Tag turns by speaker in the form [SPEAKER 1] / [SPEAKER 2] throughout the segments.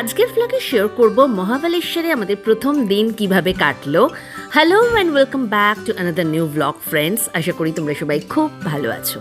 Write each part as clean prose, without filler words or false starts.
[SPEAKER 1] আজকের ব্লগে শেয়ার করব মহাবালেশ্বরে আমাদের প্রথম দিন কিভাবে কাটলো। Hello and welcome back to another new blog friends. আশা করি তোমরা সবাই খুব ভালো আছো।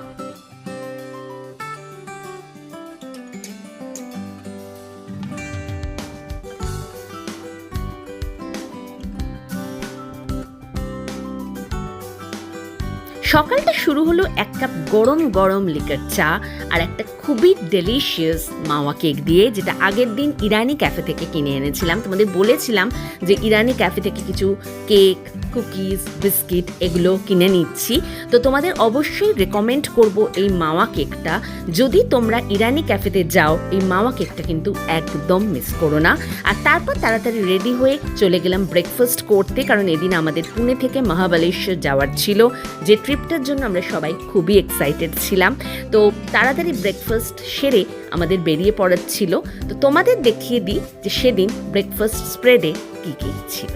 [SPEAKER 1] সকালটা শুরু হলো এক কাপ গরম গরম লিকার চা আর একটা খুবই ডেলিশিয়াস মাওয়া কেক দিয়ে, যেটা আগের দিন ইরানি ক্যাফে থেকে কিনে এনেছিলাম। তোমাদের বলেছিলাম যে ইরানি ক্যাফে থেকে কিছু কেক, কুকিজ, বিস্কিট এগুলো কিনে নিচ্ছি। তো তোমাদের অবশ্যই রেকমেন্ড করব এই মাওয়া কেকটা। যদি তোমরা ইরানি ক্যাফেতে যাও, এই মাওয়া কেকটা কিন্তু একদম মিস করো না। আর তারপর তাড়াতাড়ি রেডি হয়ে চলে গেলাম ব্রেকফাস্ট করতে, কারণ এদিন আমাদের পুনে থেকে মহাবালেশ্বর যাওয়ার ছিল, যে ট্রিপটার জন্য আমরা সবাই খুবই এক্সাইটেড ছিলাম। তো তাড়াতাড়ি ব্রেকফাস্ট সেরে আমাদের বেরিয়ে পড়ার ছিল। তো তোমাদের দেখিয়ে দিই যে সেদিন ব্রেকফাস্ট স্প্রেডে কী কী ছিল।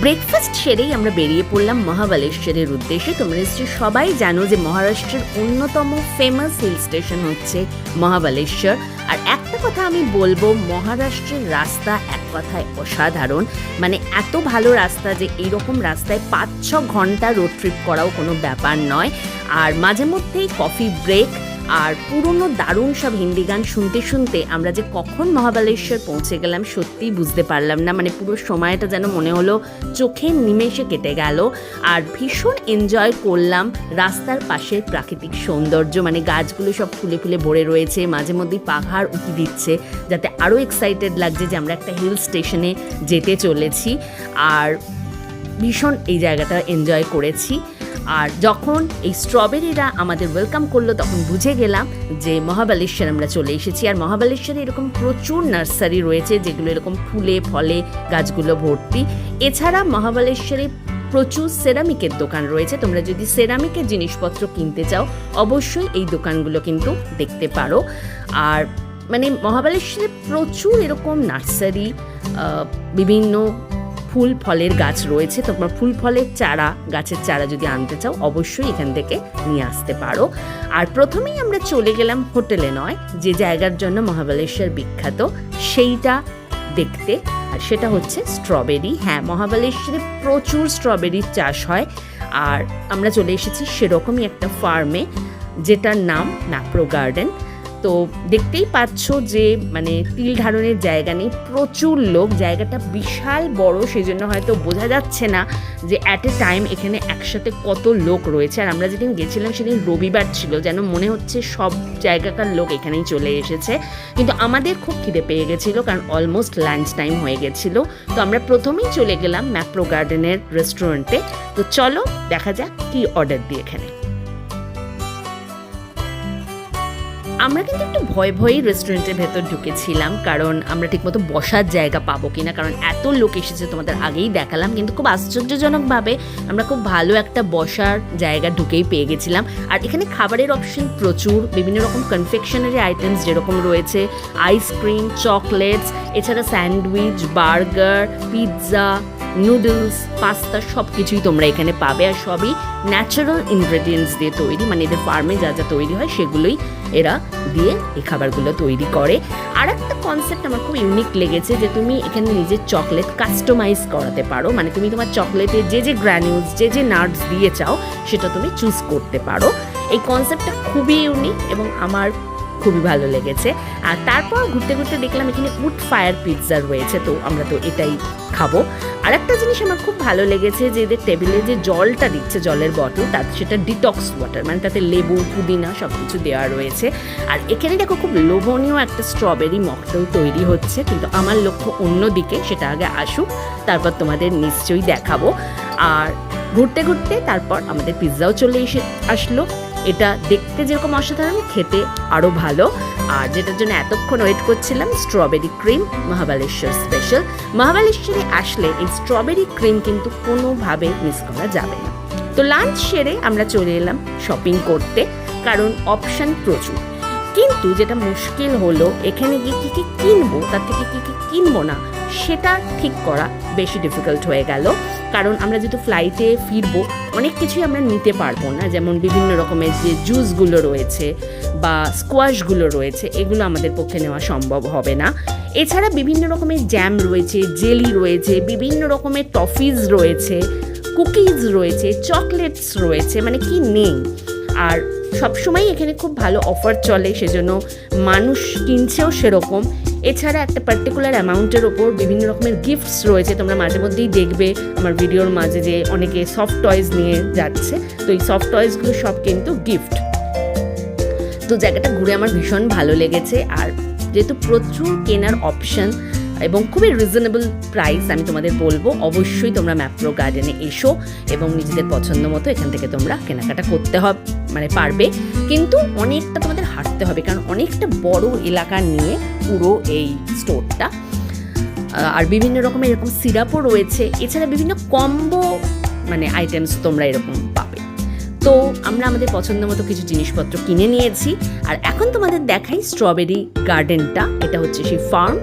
[SPEAKER 1] ব্রেকফাস্ট সেরেই আমরা বেরিয়ে পড়লাম মহাবালেশ্বরের উদ্দেশ্যে। তোমরা নিশ্চয়ই সবাই জানো যে মহারাষ্ট্রের অন্যতম ফেমাস হিল স্টেশন হচ্ছে মহাবালেশ্বর। আর একটা কথা আমি বলবো, মহারাষ্ট্রের রাস্তা এক কথায় অসাধারণ। মানে এত ভালো রাস্তা যে এইরকম রাস্তায় 5-6 ঘন্টা রোড ট্রিপ করাও কোনো ব্যাপার নয়। আর মাঝে মধ্যেই কফি ব্রেক আর পুরনো দারুণ সব হিন্দি গান শুনতে শুনতে আমরা যে কখন মহাবালেশ্বর পৌঁছে গেলাম সত্যিই বুঝতে পারলাম না। মানে পুরো সময়টা যেন মনে হলো চোখের নিমেষে কেটে গেল। আর ভীষণ এনজয় করলাম রাস্তার পাশের প্রাকৃতিক সৌন্দর্য। মানে গাছগুলো সব ফুলে ফুলে ভরে রয়েছে, মাঝে মধ্যেই পাহাড় উঁকি দিচ্ছে, যাতে আরও এক্সাইটেড লাগছে যে আমরা একটা হিল স্টেশনে যেতে চলেছি। আর ভীষণ এই জায়গাটা এনজয় করেছি। আর যখন এই স্ট্রবেরিরা আমাদের ওয়েলকাম করলো, তখন বুঝে গেলাম যে মহাবালেশ্বর আমরা চলে এসেছি। আর মহাবালেশ্বরে এরকম প্রচুর নার্সারি রয়েছে, যেগুলো এরকম ফুলে ফলে গাছগুলো ভর্তি। এছাড়া মহাবালেশ্বরে প্রচুর সেরামিকের দোকান রয়েছে। তোমরা যদি সেরামিকের জিনিসপত্র কিনতে চাও, অবশ্যই এই দোকানগুলো কিন্তু দেখতে পারো। আর মানে মহাবালেশ্বরে প্রচুর এরকম নার্সারি, বিভিন্ন ফুল ফলের গাছ রয়েছে। তোমরা ফুল ফলের চারা, গাছের চারা যদি আনতে চাও, অবশ্যই এখান থেকে নিয়ে আসতে পারো। আর প্রথমেই আমরা চলে গেলাম হোটেলে, নয় যে জায়গার জন্য মহাবালেশ্বর বিখ্যাত সেইটা দেখতে, আর সেটা হচ্ছে স্ট্রবেরি। হ্যাঁ, মহাবালেশ্বরে প্রচুর স্ট্রবেরির চাষ হয়। আর আমরা চলে এসেছি সেরকমই একটা ফার্মে, যেটার নাম ম্যাপ্রো গার্ডেন। তো দেখতেই পাচ্ছ যে মানে তিল ধারণের জায়গা নেই, প্রচুর লোক। জায়গাটা বিশাল বড়, সেজন্য হয়তো বোঝা যাচ্ছে না যে অ্যাট এ টাইম এখানে একসাথে কত লোক রয়েছে। আর আমরা যেদিন গেছিলাম সেদিন রবিবার ছিল, যেন মনে হচ্ছে সব জায়গাকার লোক এখানেই চলে এসেছে। কিন্তু আমাদের খুব খিদে পেয়ে গেছিলো, কারণ অলমোস্ট লাঞ্চ টাইম হয়ে গেছিলো। তো আমরা প্রথমেই চলে গেলাম ম্যাপ্রো গার্ডেনের রেস্টুরেন্টে। তো চলো দেখা যাক কি অর্ডার দিই এখানে। আমরা কিন্তু একটু ভয়ে রেস্টুরেন্টের ভেতর ঢুকেছিলাম, কারণ আমরা ঠিকমতো বসার জায়গা পাবো কিনা, কারণ এত লোক এসেছে। তোমাদের আগেই দেখালাম, কিন্তু খুব আশ্চর্যজনকভাবে আমরা খুব ভালো একটা বসার জায়গা ঢুকেই পেয়ে গেছিলাম। আর এখানে খাবারের অপশন প্রচুর, বিভিন্ন রকম কনফেকশনারি আইটেমস যেরকম রয়েছে, আইসক্রিম, চকলেটস, এছাড়া sandwich, burger, pizza, noodles, pasta সব কিছুই তোমরা এখানে পাবে। আর সবই ন্যাচারাল ইনগ্রেডিয়েন্টস দিয়ে তৈরি, মানে এদের ফার্মে যা যা তৈরি হয় সেগুলোই এরা দিয়ে এই খাবারগুলো তৈরি করে। আর একটা কনসেপ্ট আমার খুব ইউনিক লেগেছে, যে তুমি এখানে নিজের চকলেট কাস্টমাইজ করাতে পারো। মানে তুমি তোমার চকলেটে যে যে গ্র্যানিউলস, যে যে নাটস দিয়ে চাও, সেটা তুমি চুজ করতে পারো। এই কনসেপ্টটা খুবই ইউনিক এবং আমার খুবই ভালো লেগেছে। আর তারপর ঘুরতে ঘুরতে দেখলাম এখানে উড ফায়ার পিৎজা রয়েছে, তো আমরা তো এটাই খাবো। আর একটা জিনিস আমার খুব ভালো লেগেছে যে এদের টেবিলে যে জলটা দিচ্ছে, জলের বটল, তাতে সেটা ডিটক্স ওয়াটার, মানে তাতে লেবু, পুদিনা সব কিছু দেওয়া রয়েছে। আর এখানে দেখো খুব লোভনীয় একটা স্ট্রবেরি মকটেল তৈরি হচ্ছে, কিন্তু আমার লক্ষ্য অন্যদিকে, সেটা আগে আসুক, তারপর তোমাদের নিশ্চয়ই দেখাবো। আর ঘুরতে ঘুরতে তারপর আমাদের পিৎজাও চলে আসলো। এটা দেখতে যেরকম অসাধারণ, খেতে আরও ভালো। আর যেটার জন্য এতক্ষণ ওয়েট করছিলাম, স্ট্রবেরি ক্রিম, মহাবালেশ্বর স্পেশাল। মহাবালেশ্বরে আসলে এই স্ট্রবেরি ক্রিম কিন্তু কোনোভাবে মিস করা যাবে না। তো লাঞ্চ সেরে আমরা চলে এলাম শপিং করতে, কারণ অপশান প্রচুর। কিন্তু যেটা মুশকিল হলো, এখানে গিয়ে কী কী কিনবো, তার থেকে কী কী কিনবো না, সেটা ঠিক করা বেশি ডিফিকাল্ট হয়ে গেল। কারণ আমরা যেহেতু ফ্লাইটে ফিরবো, অনেক কিছুই আমরা নিতে পারবো না। যেমন বিভিন্ন রকমের যে জুসগুলো রয়েছে বা স্কোয়াশগুলো রয়েছে, এগুলো আমাদের পক্ষে নেওয়া সম্ভব হবে না। এছাড়া বিভিন্ন রকমের জ্যাম রয়েছে, জেলি রয়েছে, বিভিন্ন রকমের টফিজ রয়েছে, কুকিজ রয়েছে, চকলেটস রয়েছে, মানে কি নেই। আর সবসময় এখানে খুব ভালো অফার চলে, সেজন্য মানুষ কিনছেও সেরকম। এছাড়া একটা পার্টিকুলার অ্যামাউন্টের ওপর বিভিন্ন রকমের গিফটস রয়েছে। তোমরা মাঝে মধ্যেই দেখবে আমার ভিডিওর মাঝে যে অনেকে সফট টয়েস নিয়ে যাচ্ছে, তো এই সফট টয়েসগুলো সব কিন্তু গিফট। তো জায়গাটা ঘুরে আমার ভীষণ ভালো লেগেছে। আর যেহেতু প্রচুর কেনার অপশন এবং খুবই রিজনেবল প্রাইস, আমি তোমাদের বলবো অবশ্যই তোমরা ম্যাপ্রো গার্ডেনে এসো এবং নিজেদের পছন্দ মতো এখান থেকে তোমরা কেনাকাটা করতে পারবে। কিন্তু অনেকটা তোমাদের হাঁটতে হবে, কারণ অনেকটা বড় এলাকা নিয়ে পুরো এই স্টোরটা। আর বিভিন্ন রকমের এরকম সিরাপও রয়েছে। এছাড়া বিভিন্ন কম্বো আইটেমস তোমরা এরকম পাবে। তো আমরা আমাদের পছন্দ মতো কিছু জিনিসপত্র কিনে নিয়েছি। আর এখন তোমাদের দেখাই স্ট্রবেরি গার্ডেনটা। এটা হচ্ছে সেই ফার্ম,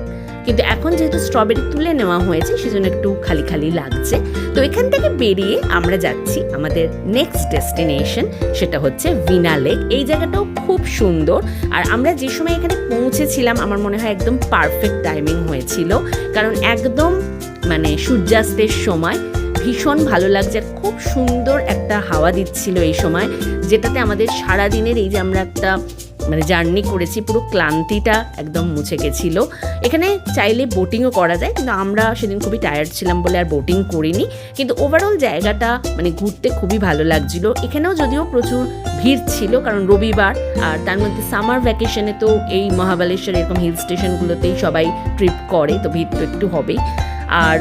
[SPEAKER 1] কিন্তু এখন যেহেতু স্ট্রবেরি তুলে নেওয়া হয়েছে সেজন্য একটু খালি খালি লাগছে। তো এখান থেকে বেরিয়ে আমরা যাচ্ছি আমাদের নেক্সট ডেস্টিনেশন, সেটা হচ্ছে ভিনা লেক। এই জায়গাটাও খুব সুন্দর। আর আমরা যে সময় এখানে পৌঁছেছিলাম, আমার মনে হয় একদম পারফেক্ট টাইমিং হয়েছিল, কারণ একদম সূর্যাস্তের সময় ভীষণ ভালো লাগছে। খুব সুন্দর একটা হাওয়া দিচ্ছিল এই সময়, যেটাতে আমাদের সারাদিনের এই যে আমরা একটা জার্নি করেছি, পুরো ক্লান্তিটা একদম মুছে গেছিল। এখানে চাইলে বোটিংও করা যায়, কিন্তু আমরা সেদিন খুবই টায়ার্ড ছিলাম বলে আর বোটিং করিনি। কিন্তু ওভারঅল জায়গাটা ঘুরতে খুবই ভালো লাগছিল। এখানেও যদিও প্রচুর ভিড় ছিল, কারণ রবিবার, আর তার মধ্যে সামার ভ্যাকেশনে তো এই মহাবালেশ্বর এরকম হিল স্টেশনগুলোতেই সবাই ট্রিপ করে, তো ভিড় তো একটু হবেই। আর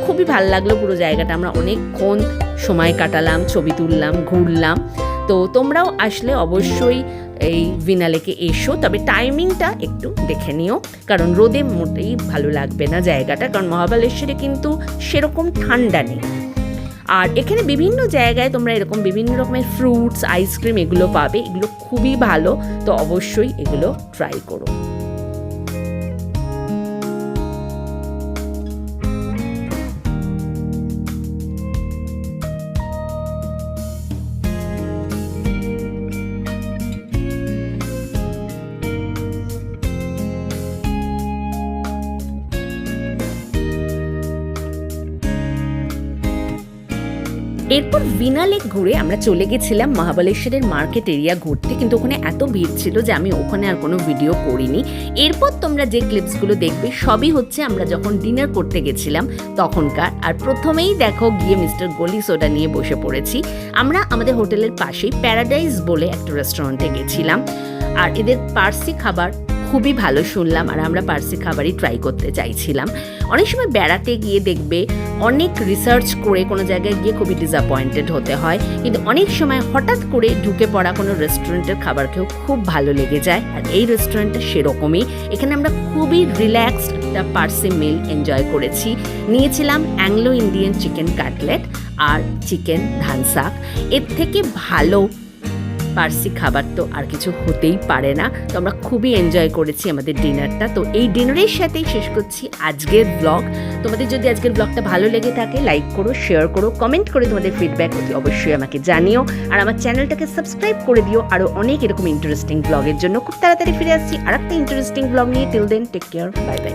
[SPEAKER 1] খুবই ভালো লাগলো পুরো জায়গাটা। আমরা অনেকক্ষণ সময় কাটালাম, ছবি তুললাম, ঘুরলাম। তো তোমরাও আসলে অবশ্যই এই ভিনা লেকে এসো, তবে টাইমিংটা একটু দেখে নিও, কারণ রোদে মোটেই ভালো লাগবে না জায়গাটা, কারণ মহাবালেশ্বরে কিন্তু সেরকম ঠান্ডা নেই। আর এখানে বিভিন্ন জায়গায় তোমরা এরকম বিভিন্ন রকমের ফ্রুটস, আইসক্রিম এগুলো পাবে, এগুলো খুবই ভালো। তো অবশ্যই এগুলো ট্রাই করো। এরপর ভিনা লেক ঘুরে আমরা চলে গেছিলাম মহাবালেশ্বরের মার্কেট এরিয়া ঘুরতে, কিন্তু ওখানে এত ভিড় ছিল যে আমি ওখানে আর কোনো ভিডিও করিনি। এরপর তোমরা যে ক্লিপসগুলো দেখবে সবই হচ্ছে আমরা যখন ডিনার করতে গেছিলাম তখনকার। আর প্রথমেই দেখো গিয়ে মিস্টার গলি সোডা নিয়ে বসে পড়েছি। আমরা আমাদের হোটেলের পাশেই প্যারাডাইস বলে একটা রেস্টুরেন্টে গেছিলাম, আর এদের পার্সি খাবার খুবই ভালো শুনলাম, আর আমরা পার্সি খাবারই ট্রাই করতে চাইছিলাম। অনেক সময় বেড়াতে গিয়ে দেখবে অনেক রিসার্চ করে কোনো জায়গায় গিয়ে খুবই ডিসঅ্যাপয়েন্টেড হতে হয়, কিন্তু অনেক সময় হঠাৎ করে ঢুকে পড়া কোনো রেস্টুরেন্টের খাবার খেয়েও খুব ভালো লেগে যায়। আর এই রেস্টুরেন্টটা সেরকমই। এখানে আমরা খুবই রিল্যাক্সড একটা পার্সি মিল এনজয় করেছি। নিয়েছিলাম অ্যাংলো ইন্ডিয়ান চিকেন কাটলেট আর চিকেন ধান শাক। এর থেকে ভালো পার্সি খাবার তো আর কিছু হতেই পারে না। তো আমরা খুবই এনজয় করেছি আমাদের ডিনারটা। তো এই ডিনারের সাথেই শেষ করছি আজকের ব্লগ। তোমাদের যদি আজকের ব্লগটা ভালো লেগে থাকে লাইক করো, শেয়ার করো, কমেন্ট করে তোমাদের ফিডব্যাক অবশ্যই আমাকে জানিও। আর আমার চ্যানেলটাকে সাবস্ক্রাইব করে দিও আরও অনেক এরকম ইন্টারেস্টিং ব্লগের জন্য। খুব তাড়াতাড়ি ফিরে আসছি আর একটা ইন্টারেস্টিং ব্লগ নিয়ে। Till then take care, bye by.